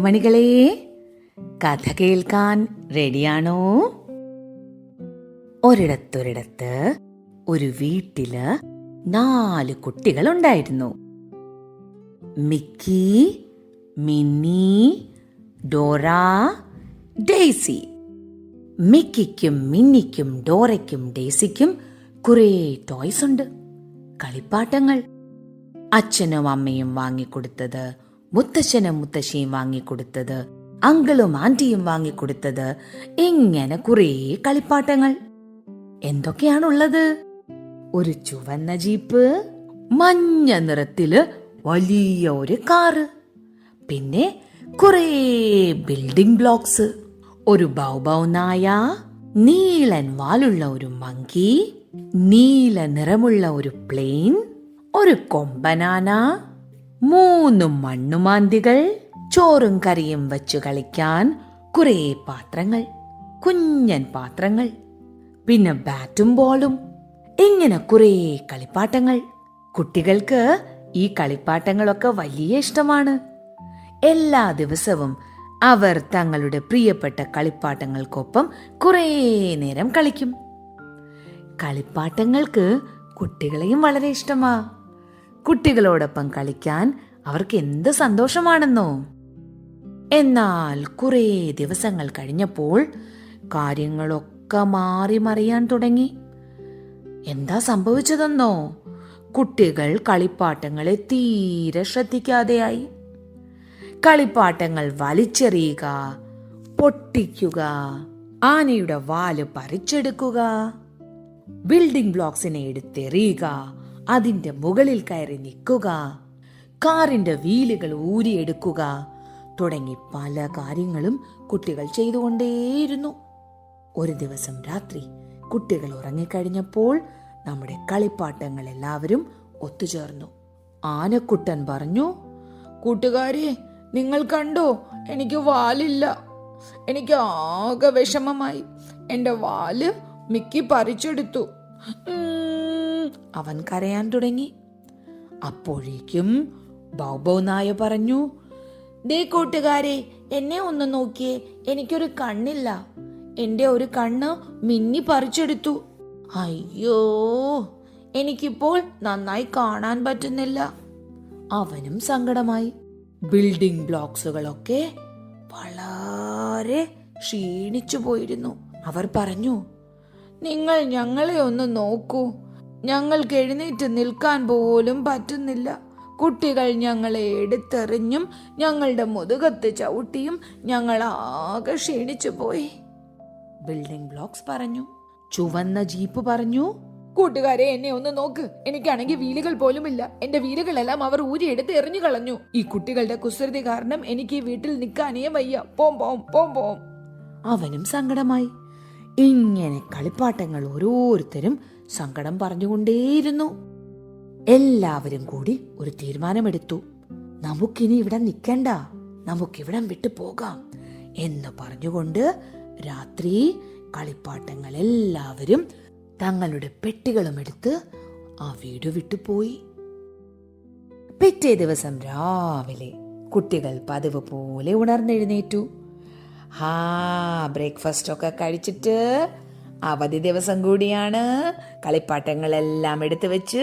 മണികളെ, കഥ കേൾക്കാൻ റെഡിയാണോ? ഒരിടത്തൊരിടത്ത് ഒരു വീട്ടില് 4 കുട്ടികളുണ്ടായിരുന്നു. മിക്കി, മിന്നി, ഡോറ, ഡെയ്സി. മിക്കിക്കും മിന്നിക്കും ഡോറയ്ക്കും ഡെയ്സിക്കും കുറേ ടോയ്സ് ഉണ്ട്, കളിപ്പാട്ടങ്ങൾ. അച്ഛനും അമ്മയും വാങ്ങിക്കൊടുത്തത്, മുത്തച്ഛനും മുത്തശ്ശിയും വാങ്ങിക്കൊടുത്തത്, അങ്കിളും ആന്റിയും വാങ്ങിക്കൊടുത്തത്, ഇങ്ങനെ കുറേ കളിപ്പാട്ടങ്ങൾ. എന്തൊക്കെയാണുള്ളത്? ഒരു ചുവന്ന ജീപ്പ്, മഞ്ഞ നിറത്തില് വലിയ ഒരു കാറ്, പിന്നെ കുറേ ബിൽഡിംഗ് ബ്ലോക്സ്, ഒരു ബൗബൗ നായ, നീളൻ വാലുള്ള ഒരു മങ്കി, നീല നിറമുള്ള ഒരു പ്ലെയിൻ, ഒരു കൊമ്പനാന, 3 മണ്ണുമാന്തികൾ, ചോറും കറിയും വെച്ചു കളിക്കാൻ കുറേ പാത്രങ്ങൾ, കുഞ്ഞൻ പാത്രങ്ങൾ, പിന്നെ ബാറ്റും ബോളും. ഇങ്ങനെ കുറേ കളിപ്പാട്ടങ്ങൾ. കുട്ടികൾക്ക് ഈ കളിപ്പാട്ടങ്ങളൊക്കെ വലിയ ഇഷ്ടമാണ്. എല്ലാ ദിവസവും അവർ തങ്ങളുടെ പ്രിയപ്പെട്ട കളിപ്പാട്ടങ്ങൾക്കൊപ്പം കുറേ നേരം കളിക്കും. കളിപ്പാട്ടങ്ങൾക്ക് കുട്ടികളെയും വളരെ ഇഷ്ടമാ. കുട്ടികളോടൊപ്പം കളിക്കാൻ അവർക്ക് എന്ത് സന്തോഷമാണെന്നോ. എന്നാൽ കുറേ ദിവസങ്ങൾ കഴിഞ്ഞപ്പോൾ കാര്യങ്ങളൊക്കെ മാറി മറിയാൻ തുടങ്ങി. എന്താ സംഭവിച്ചതെന്നോ? കുട്ടികൾ കളിപ്പാട്ടങ്ങളെ തീരെ ശ്രദ്ധിക്കാതെയായി. കളിപ്പാട്ടങ്ങൾ വലിച്ചെറിയുക, പൊട്ടിക്കുക, ആനയുടെ വാല് പറിച്ചെടുക്കുക, ബിൽഡിംഗ് ബ്ലോക്സിനെ എടുത്തെറിയുക, അതിന്റെ മുകളിൽ കയറി നിൽക്കുക, കാറിന്റെ വീലുകൾ ഊരിയെടുക്കുക തുടങ്ങി പല കാര്യങ്ങളും കുട്ടികൾ ചെയ്തുകൊണ്ടേയിരുന്നു. ഒരു ദിവസം രാത്രി കുട്ടികൾ ഉറങ്ങിക്കഴിഞ്ഞപ്പോൾ നമ്മുടെ കളിപ്പാട്ടങ്ങൾ എല്ലാവരും ഒത്തുചേർന്നു. ആനക്കുട്ടൻ പറഞ്ഞു, കൂട്ടുകാരെ, നിങ്ങൾ കണ്ടോ, എനിക്ക് വാലില്ല. എനിക്ക് ആകെ വിഷമമായി. എന്റെ വാല് മിക്കി പറിച്ചെടുത്തു. അവൻ കരയാൻ തുടങ്ങി. അപ്പോഴേക്കും ബൗബൗ നായ പറഞ്ഞു, ദേ കൂട്ടുകാരെ, എന്നെ ഒന്ന് നോക്കിയേ, എനിക്കൊരു കണ്ണില്ല. എന്റെ ഒരു കണ്ണ് മിന്നി പറിച്ചെടുത്തു. അയ്യോ, എനിക്കിപ്പോൾ നന്നായി കാണാൻ പറ്റുന്നില്ല. അവനും സങ്കടമായി. ബിൽഡിംഗ് ബ്ലോക്സുകളൊക്കെ വളരെ ക്ഷീണിച്ചു പോയിരുന്നു. അവർ പറഞ്ഞു, നിങ്ങൾ ഞങ്ങളെ ഒന്ന് നോക്കൂ, ഞങ്ങൾക്ക് എഴുന്നേറ്റ് നിൽക്കാൻ പോലും പറ്റുന്നില്ല. കുട്ടികൾ ഞങ്ങളെ എടുത്തെറിഞ്ഞും ഞങ്ങളുടെ മുതുകത്ത് ചവിട്ടിയും ഞങ്ങൾ ആകെ ക്ഷീണിച്ചു പോയി. ബിൽഡിംഗ് ബ്ലോക്സ് പറഞ്ഞു. ചുവന്ന ജീപ്പ് പറഞ്ഞു, കൂട്ടുകാരെ, എന്നെ ഒന്ന് നോക്ക്, എനിക്കാണെങ്കിൽ വീലുകൾ പോലുമില്ല. എന്റെ വീലുകളെല്ലാം അവർ ഊരിയെടുത്ത് എറിഞ്ഞു കളഞ്ഞു. ഈ കുട്ടികളുടെ കുസൃതി കാരണം എനിക്ക് ഈ വീട്ടിൽ നിൽക്കാനേ വയ്യ. പോം പോം പോം പോം. അവനും സങ്കടമായി. ഇങ്ങനെ കളിപ്പാട്ടങ്ങൾ ഓരോരുത്തരും സങ്കടം പറഞ്ഞുകൊണ്ടേയിരുന്നു. എല്ലാവരും കൂടി ഒരു തീരുമാനമെടുത്തു. നമുക്കിനി ഇവിടെ നിൽക്കണ്ട, നമുക്കിവിടം വിട്ടു പോകാം എന്ന് പറഞ്ഞുകൊണ്ട് രാത്രി കളിപ്പാട്ടങ്ങൾ എല്ലാവരും തങ്ങളുടെ പെട്ടികളും എടുത്ത് ആ വീട് വിട്ടുപോയി. പിറ്റേ ദിവസം രാവിലെ കുട്ടികൾ പതിവ് പോലെ ഉണർന്നെഴുന്നേറ്റു. ബ്രേക്ക്ഫാസ്റ്റ് ഒക്കെ കഴിച്ചിട്ട് അവധി ദിവസം കൂടിയാണ്, കളിപ്പാട്ടങ്ങളെല്ലാം എടുത്തു വെച്ച്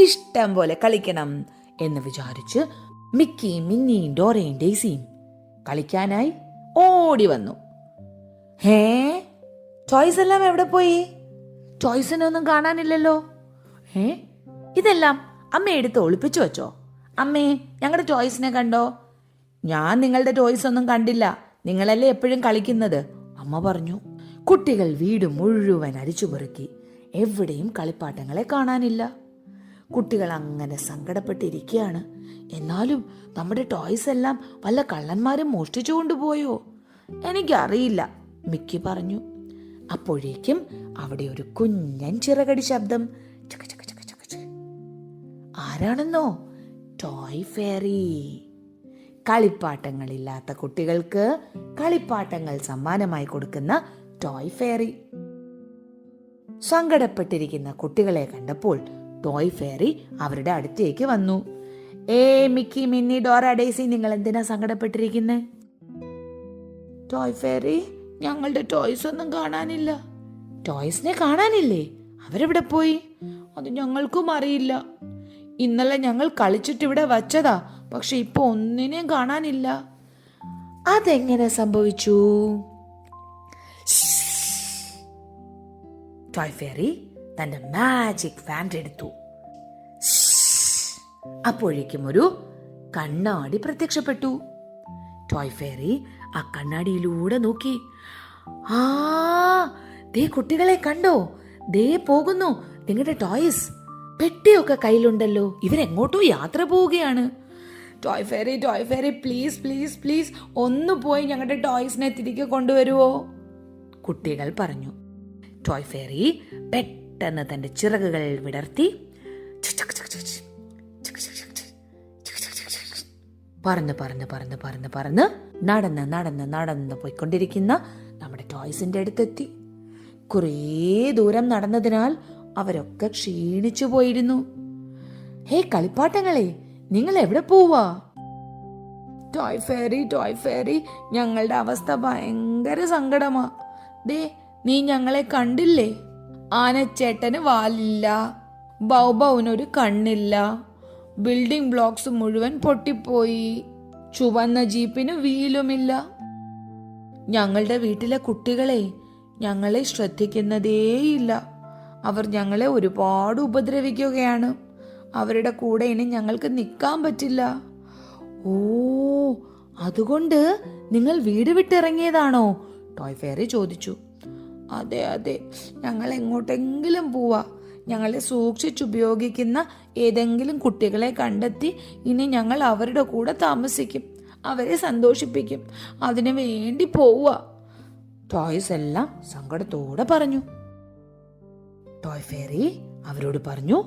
ഇഷ്ടം പോലെ കളിക്കണം എന്ന് വിചാരിച്ച് മിക്കിയും മിന്നിയും ഡോറയും ഡെയ്സിയും കളിക്കാനായി ഓടി വന്നു. ടോയ്സ് എല്ലാം എവിടെ പോയി? ടോയ്സിനെ ഒന്നും കാണാനില്ലല്ലോ. ഇതെല്ലാം അമ്മ എടുത്ത് ഒളിപ്പിച്ചു വെച്ചോ? അമ്മേ, ഞങ്ങളുടെ ടോയ്സിനെ കണ്ടോ? ഞാൻ നിങ്ങളുടെ ടോയ്സ് ഒന്നും കണ്ടില്ല, നിങ്ങളല്ലേ എപ്പോഴും കളിക്കുന്നത്, അമ്മ പറഞ്ഞു. കുട്ടികൾ വീട് മുഴുവൻ അരിച്ചുപെറുക്കി. എവിടെയും കളിപ്പാട്ടങ്ങളെ കാണാനില്ല. കുട്ടികൾ അങ്ങനെ സങ്കടപ്പെട്ടിരിക്കുകയാണ്. എന്നാലും നമ്മുടെ ടോയ്സ് എല്ലാം വല്ല കള്ളന്മാരും മോഷ്ടിച്ചു കൊണ്ടുപോയോ? എനിക്കറിയില്ല, മിക്കി പറഞ്ഞു. അപ്പോഴേക്കും അവിടെ ഒരു കുഞ്ഞൻ ചിറകടി ശബ്ദം. ആരാണെന്നോ? Toy fairy. കളിപ്പാട്ടങ്ങളില്ലാത്ത കുട്ടികൾക്ക് കളിപ്പാട്ടങ്ങൾ സമ്മാനമായി കൊടുക്കുന്ന ടോയ് ഫെയറി. സങ്കടപ്പെട്ടിരിക്കുന്ന കുട്ടികളെ കണ്ടപ്പോൾ ടോയ് ഫെയറി അവരുടെ അടുത്തേക്ക് വന്നു. മിക്കി, മിന്നി, ഡോറ, ഡെയ്സി, നിങ്ങൾ എന്തിനാ സങ്കടപ്പെട്ടിരിക്കുന്നേ? ടോയ് ഫെയറി, ഞങ്ങളുടെ ടോയ്സ് ഒന്നും കാണാനില്ല. ടോയ്സിനെ കാണാനില്ലേ? അവരെവിടെ പോയി? അത് ഞങ്ങൾക്കും അറിയില്ല. ഇന്നലെ ഞങ്ങൾ കളിച്ചിട്ട് ഇവിടെ വച്ചതാ, പക്ഷെ ഇപ്പൊ ഒന്നിനെയും കാണാനില്ല. അതെങ്ങനെ സംഭവിച്ചു? ടോയ് ഫെയറി തന്റെ മാജിക് വാൻഡ് എടുത്തു. അപ്പോഴേക്കും ഒരു കണ്ണാടി പ്രത്യക്ഷപ്പെട്ടു. ടോയ് ഫെയറി ആ കണ്ണാടിയിലൂടെ നോക്കി. ആ, ദേ കുട്ടികളെ കണ്ടോ? ദേ പോകുന്നു നിങ്ങളുടെ ടോയ്സ്. പെട്ടിയൊക്കെ കയ്യിലുണ്ടല്ലോ. ഇവരെങ്ങോട്ടോ യാത്ര പോവുകയാണ്. Toy fairy please please please ഒന്ന് പോയി ഞങ്ങളുടെ ടോയ്സിനെ തിരികെ കൊണ്ടുവരുവോ? കുട്ടികൾ പറഞ്ഞു. ടോയ് ഫെയറി പെട്ടെന്ന് തന്റെ ചിറകുകൾ വിടർത്തി പറന്ന് പറന്ന് പറന്ന് പറന്ന് പറന്ന് നടന്ന് നടന്ന് നടന്ന് പോയിക്കൊണ്ടിരിക്കുന്ന നമ്മുടെ ടോയ്സിന്റെ അടുത്തെത്തി. കുറേ ദൂരം നടന്നതിനാൽ അവരൊക്കെ ക്ഷീണിച്ചു പോയിരുന്നു. ഹേ കളിപ്പാട്ടങ്ങളെ, നിങ്ങൾ എവിടെ പോവാ? ടോയ് ഫെയറി, ഞങ്ങളുടെ അവസ്ഥ ഭയങ്കര സങ്കടമാ. ദേ, നീ ഞങ്ങളെ കണ്ടില്ലേ? ആനച്ചേട്ടന് വാലില്ല, ബൗബൗനൊരു കണ്ണില്ല, ബിൽഡിംഗ് ബ്ലോക്സ് മുഴുവൻ പൊട്ടിപ്പോയി, ചുവന്ന ജീപ്പിന് വീലുമില്ല. ഞങ്ങളുടെ വീട്ടിലെ കുട്ടികളെ ഞങ്ങളെ ശ്രദ്ധിക്കുന്നതേയില്ല. അവർ ഞങ്ങളെ ഒരുപാട് ഉപദ്രവിക്കുകയാണ്. അവരുടെ കൂടെ ഇനി ഞങ്ങൾക്ക് നിൽക്കാൻ പറ്റില്ല. ഓ, അതുകൊണ്ട് നിങ്ങൾ വീട് വിട്ടിറങ്ങിയതാണോ? ടോയ് ഫെയറി ചോദിച്ചു. അതെ അതെ, ഞങ്ങൾ എങ്ങോട്ടെങ്കിലും പോവാ. ഞങ്ങളെ സൂക്ഷിച്ചുപയോഗിക്കുന്ന ഏതെങ്കിലും കുട്ടികളെ കണ്ടെത്തി ഇനി ഞങ്ങൾ അവരുടെ കൂടെ താമസിക്കും, അവരെ സന്തോഷിപ്പിക്കും, അതിനു വേണ്ടി പോവുക. ടോയ്സ് എല്ലാം സങ്കടത്തോടെ പറഞ്ഞു. ടോയ് ഫെയറി അവരോട് പറഞ്ഞു,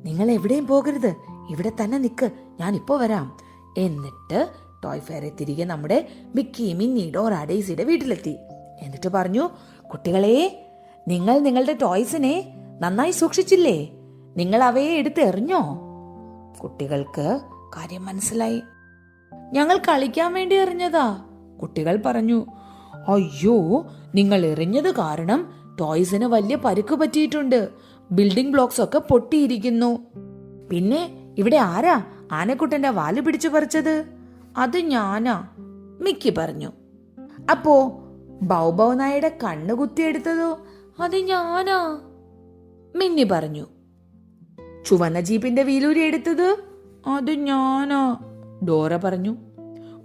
നിങ്ങൾ എവിടെയും പോകരുത്, ഇവിടെ തന്നെ നിൽക്ക്, ഞാനിപ്പോ വരാം. എന്നിട്ട് ടോയ് ഫെയറി തിരികെ നമ്മുടെ മിക്കി, മിന്നി, ഡോറ, ഡെയ്സിയുടെ വീട്ടിലെത്തി. എന്നിട്ട് പറഞ്ഞു, കുട്ടികളെ, നിങ്ങൾ നിങ്ങളുടെ ടോയ്സിനെ നന്നായി സൂക്ഷിച്ചില്ലേ? നിങ്ങൾ അവയെ എടുത്ത് എറിഞ്ഞോ? കുട്ടികൾക്ക് കാര്യം മനസ്സിലായി. ഞങ്ങൾ കളിക്കാൻ വേണ്ടി എറിഞ്ഞതാ, കുട്ടികൾ പറഞ്ഞു. അയ്യോ, നിങ്ങൾ എറിഞ്ഞത് കാരണം ടോയ്സിന് വലിയ പരിക്ക് പറ്റിയിട്ടുണ്ട്. ബിൽഡിംഗ് ബ്ലോക്സ് ഒക്കെ പൊട്ടിയിരിക്കുന്നു. പിന്നെ ഇവിടെ ആരാ ആനക്കുട്ടന്റെ വാല് പിടിച്ചു പറിച്ചത്? അത് ഞാനാ, മിക്കി പറഞ്ഞു. അപ്പോ ബൗബൗ നായയുടെ കണ്ണ് കുത്തിയെടുത്തതോ? അത് ഞാനാ, മിന്നി പറഞ്ഞു. ചുവന്ന ജീപ്പിന്റെ വീലൂരി എടുത്തത്? അത് ഞാനാ, ഡോറ പറഞ്ഞു.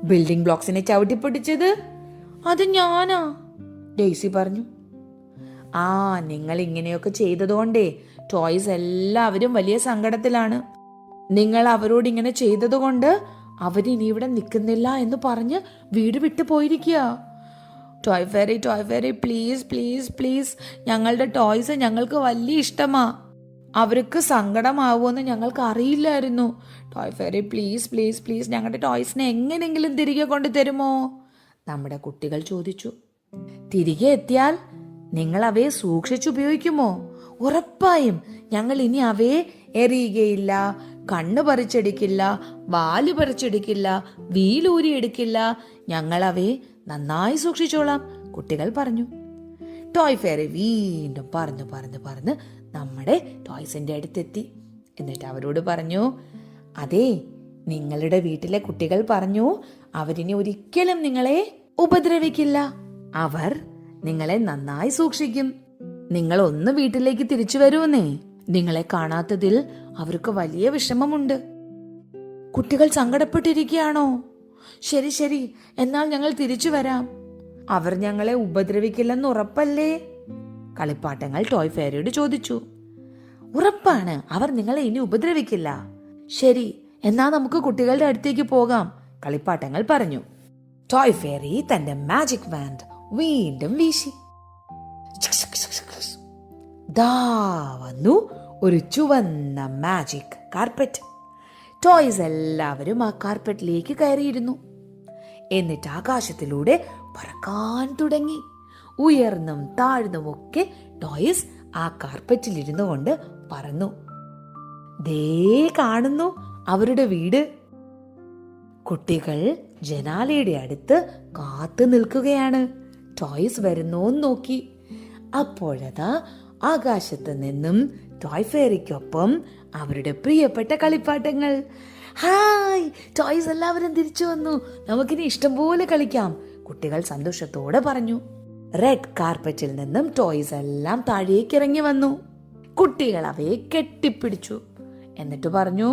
ബിൽഡിംഗ് ബ്ലോക്സിനെ ചവിട്ടിപ്പൊട്ടിച്ചത്? അത് ഞാനാ, ഡെയ്സി പറഞ്ഞു. ആ, നിങ്ങൾ ഇങ്ങനെയൊക്കെ ചെയ്തതുകൊണ്ടേ ടോയ്സ് എല്ലാവരും വലിയ സങ്കടത്തിലാണ്. നിങ്ങൾ അവരോട് ഇങ്ങനെ ചെയ്തതുകൊണ്ട് അവരിനി ഇവിടെ നിൽക്കുന്നില്ല എന്ന് പറഞ്ഞ് വീട് വിട്ടു പോയിരിക്കുക. Toy fairy please please please, ഞങ്ങളുടെ ടോയ്സ് ഞങ്ങൾക്ക് വലിയ ഇഷ്ടമാ. അവർക്ക് സങ്കടമാവുമെന്ന് ഞങ്ങൾക്ക് അറിയില്ലായിരുന്നു. Toy fairy please please please, ഞങ്ങളുടെ ടോയ്സിനെ എങ്ങനെയെങ്കിലും തിരികെ കൊണ്ടു തരുമോ? നമ്മുടെ കുട്ടികൾ ചോദിച്ചു. തിരികെ എത്തിയാൽ നിങ്ങൾ അവയെ സൂക്ഷിച്ചുപയോഗിക്കുമോ? ഉറപ്പായും ഞങ്ങൾ ഇനി അവയെ എറിയുകയില്ല, കണ്ണ് പറിച്ചെടുക്കില്ല, വാല് പറിച്ചെടുക്കില്ല, വീലൂരി എടുക്കില്ല. ഞങ്ങൾ അവയെ നന്നായി സൂക്ഷിച്ചോളാം, കുട്ടികൾ പറഞ്ഞു. ടോയ് ഫെയറി വീണ്ടും പറന്ന് പറന്ന് പറന്ന് നമ്മുടെ ടോയ്സിന്റെ അടുത്തെത്തി. എന്നിട്ട് അവരോട് പറഞ്ഞു, അതെ, നിങ്ങളുടെ വീട്ടിലെ കുട്ടികൾ പറഞ്ഞു അവരിനി ഒരിക്കലും നിങ്ങളെ ഉപദ്രവിക്കില്ല. അവർ നിങ്ങളെ നന്നായി സൂക്ഷിക്കും. നിങ്ങൾ ഒന്ന് വീട്ടിലേക്ക് തിരിച്ചു വരുമെന്നേ. നിങ്ങളെ കാണാത്തതിൽ അവർക്ക് വലിയ വിഷമമുണ്ട്. കുട്ടികൾ സങ്കടപ്പെട്ടിരിക്കുകയാണോ? ശരി ശരി, എന്നാൽ ഞങ്ങൾ തിരിച്ചു വരാം. അവർ ഞങ്ങളെ ഉപദ്രവിക്കില്ലെന്ന് ഉറപ്പല്ലേ? കളിപ്പാട്ടങ്ങൾ ടോയ് ഫെയറിയോട് ചോദിച്ചു. ഉറപ്പാണ്, അവർ നിങ്ങളെ ഇനി ഉപദ്രവിക്കില്ല. ശരി, എന്നാ നമുക്ക് കുട്ടികളുടെ അടുത്തേക്ക് പോകാം, കളിപ്പാട്ടങ്ങൾ പറഞ്ഞു. ടോയ് ഫെയറി തന്റെ മാജിക് വാൻഡ് വീണ്ടും വീശി. ദാ വന്നു ഒരു ചുവന്ന മാജിക് കാർപ്പറ്റ്. ടോയ്സ് എല്ലാവരും ആ കാർപ്പറ്റിലേക്ക് കയറിയിരുന്നു. എന്നിട്ട് ആകാശത്തിലൂടെ പറക്കാൻ തുടങ്ങി. ഉയർന്നും താഴ്ന്നുമൊക്കെ ടോയ്സ് ആ കാർപ്പറ്റിൽ ഇരുന്നു കൊണ്ട് പറന്നു. ദേ കാണുന്നു അവരുടെ വീട്. കുട്ടികൾ ജനാലയുടെ അടുത്ത് കാത്തു നിൽക്കുകയാണ്, ടോയ്സ് വരുന്നോന്ന് നോക്കി. അപ്പോഴതാ ആകാശത്ത് നിന്നും ടോയ് ഫെയറിക്കൊപ്പം അവരുടെ പ്രിയപ്പെട്ട കളിപ്പാട്ടങ്ങൾ. ഹായ്, ടോയ്സ് എല്ലാവരും തിരിച്ചു വന്നു, നമുക്കിനി ഇഷ്ടംപോലെ കളിക്കാം, കുട്ടികൾ സന്തോഷത്തോടെ പറഞ്ഞു. റെഡ് കാർപ്പറ്റിൽ നിന്നും ടോയ്സ് എല്ലാം താഴേക്ക് ഇറങ്ങി വന്നു. കുട്ടികൾ അവയെ കെട്ടിപ്പിടിച്ചു. എന്നിട്ട് പറഞ്ഞു,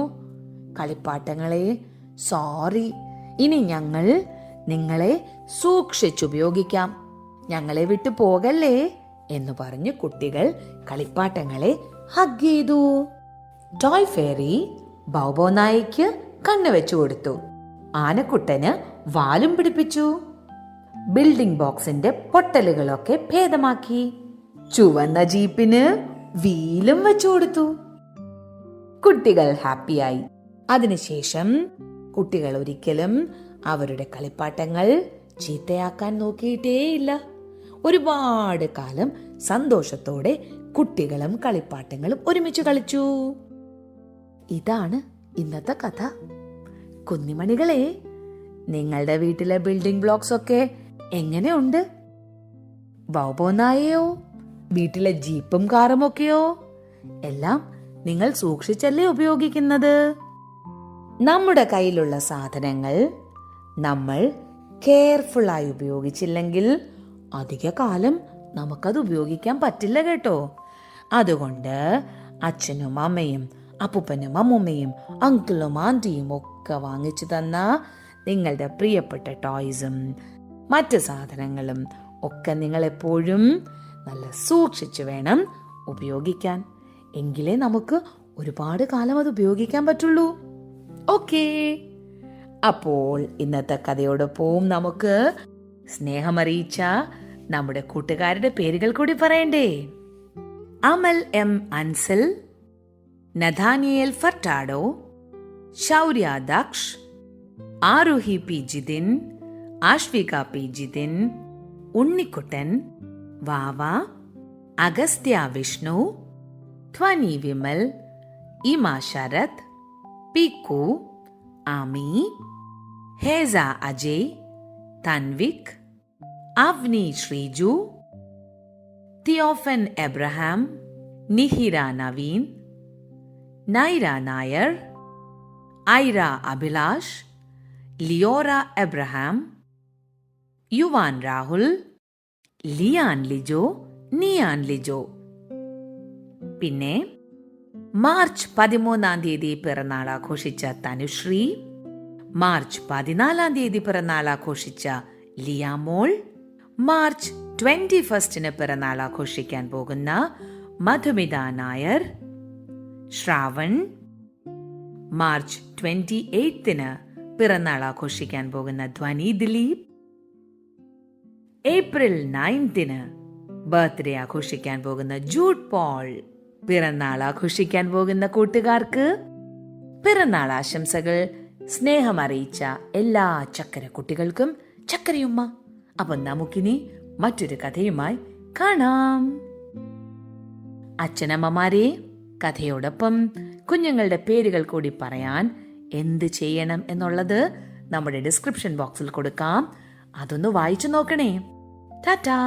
കളിപ്പാട്ടങ്ങളെ സോറി, ഇനി ഞങ്ങൾ നിങ്ങളെ സൂക്ഷിച്ചുപയോഗിക്കാം, ഞങ്ങളെ വിട്ടു പോകല്ലേ എന്ന് പറഞ്ഞ് കുട്ടികൾ കളിപ്പാട്ടങ്ങളെ ഹഗ് ചെയ്തു. ടോയ് ഫെയറി ബൗബോ നായയ്ക്ക് കണ്ണു വെച്ചു കൊടുത്തു. ആനക്കുട്ടന് വാലും പിടിപ്പിച്ചു. ബിൽഡിംഗ് ബോക്സിന്റെ പൊട്ടലുകളൊക്കെ ഭേദമാക്കി. ചുവന്ന ജീപ്പിന് വീലും വെച്ചു കൊടുത്തു. കുട്ടികൾ ഹാപ്പിയായി. അതിനുശേഷം കുട്ടികൾ ഒരിക്കലും അവരുടെ കളിപ്പാട്ടങ്ങൾ ചീത്തയാക്കാൻ നോക്കിയിട്ടേയില്ല. ഒരുപാട് കാലം സന്തോഷത്തോടെ കുട്ടികളും കളിപ്പാട്ടങ്ങളും ഒരുമിച്ച് കളിച്ചു. ഇതാണ് ഇന്നത്തെ കഥ. കുഞ്ഞിമണികളെ, നിങ്ങളുടെ വീട്ടിലെ ബിൽഡിംഗ് ബ്ലോക്സ് ഒക്കെ എങ്ങനെയുണ്ട്? ബൗബോ നായയോ വീട്ടിലെ ജീപ്പും കാറും ഒക്കെയോ എല്ലാം നിങ്ങൾ സൂക്ഷിച്ചല്ലേ ഉപയോഗിക്കുന്നത്? നമ്മുടെ കയ്യിലുള്ള സാധനങ്ങൾ നമ്മൾ കെയർഫുള്ളായി ഉപയോഗിച്ചില്ലെങ്കിൽ അധിക കാലം നമുക്കത് ഉപയോഗിക്കാൻ പറ്റില്ല കേട്ടോ. അതുകൊണ്ട് അച്ഛനും അമ്മയും അപ്പൂപ്പനും അമ്മൂമ്മയും അങ്കിളും ആന്റിയും ഒക്കെ വാങ്ങിച്ചു തന്ന നിങ്ങളുടെ പ്രിയപ്പെട്ട ടോയ്സും മറ്റ് സാധനങ്ങളും ഒക്കെ നിങ്ങൾ എപ്പോഴും നല്ല സൂക്ഷിച്ചു വേണം ഉപയോഗിക്കാൻ. എങ്കിലേ നമുക്ക് ഒരുപാട് കാലം അത് ഉപയോഗിക്കാൻ പറ്റുള്ളൂ. ഓക്കേ, അപ്പോൾ ഇന്നത്തെ കഥയോടൊപ്പം നമുക്ക് സ്നേഹമറിയിച്ച നമ്മുടെ കൂട്ടുകാരുടെ പേരുകൾ കൂടി പറയണ്ടേ? Amal M Ansal, Nathaniel Furtado, Shaurya Daksh, Aaruhi P Jithin, Ashvika P Jithin, Unnikuttan, Vava, Agastya Vishnu, ധ്വനി Vimal, ഇമ Sarath, Piku, Ami, ഹേസ Ajay, Tanvik, Avani Sreeju, Theophan Abraham, Nihira Naveen, Naira Nair, Aira Abhilash, Leora Abraham, Yuvan Rahul, Lian Lijo, Niyan Lijo. പിന്നെ മാർച്ച് 13 പിറന്നാൾ ആഘോഷിച്ച തനുശ്രീ, മാർച്ച് 14 പിറന്നാൾ ആഘോഷിച്ച ലിയാമോൾ, മാർച്ച് 21 പിറന്നാൾ ആഘോഷിക്കാൻ പോകുന്ന മധുമിത നായർ, ശ്രാവൺ, മാർച്ച് 28 പിറന്നാൾ ആഘോഷിക്കാൻ പോകുന്ന ധ്വനി ദിലീപ്, ഏപ്രിൽ 9 ബർത്ത്ഡേ ആഘോഷിക്കാൻ പോകുന്ന ജൂഡ് പോൾ. പിറന്നാൾ ആഘോഷിക്കാൻ പോകുന്ന കൂട്ടുകാർക്ക് പിറന്നാൾ ആശംസകൾ. സ്നേഹം അറിയിച്ച എല്ലാ ചക്കര കുട്ടികൾക്കും ചക്കരയുമ്മ. അപ്പൊ നമുക്കിനി മറ്റൊരു കഥയുമായി കാണാം. അച്ഛനമ്മമാരെ, കഥയോടൊപ്പം കുഞ്ഞുങ്ങളുടെ പേരുകൾ കൂടി പറയാൻ എന്ത് ചെയ്യണം എന്നുള്ളത് നമ്മുടെ ഡിസ്ക്രിപ്ഷൻ ബോക്സിൽ കൊടുക്കാം. അതൊന്ന് വായിച്ചു നോക്കണേ. ടാറ്റാ.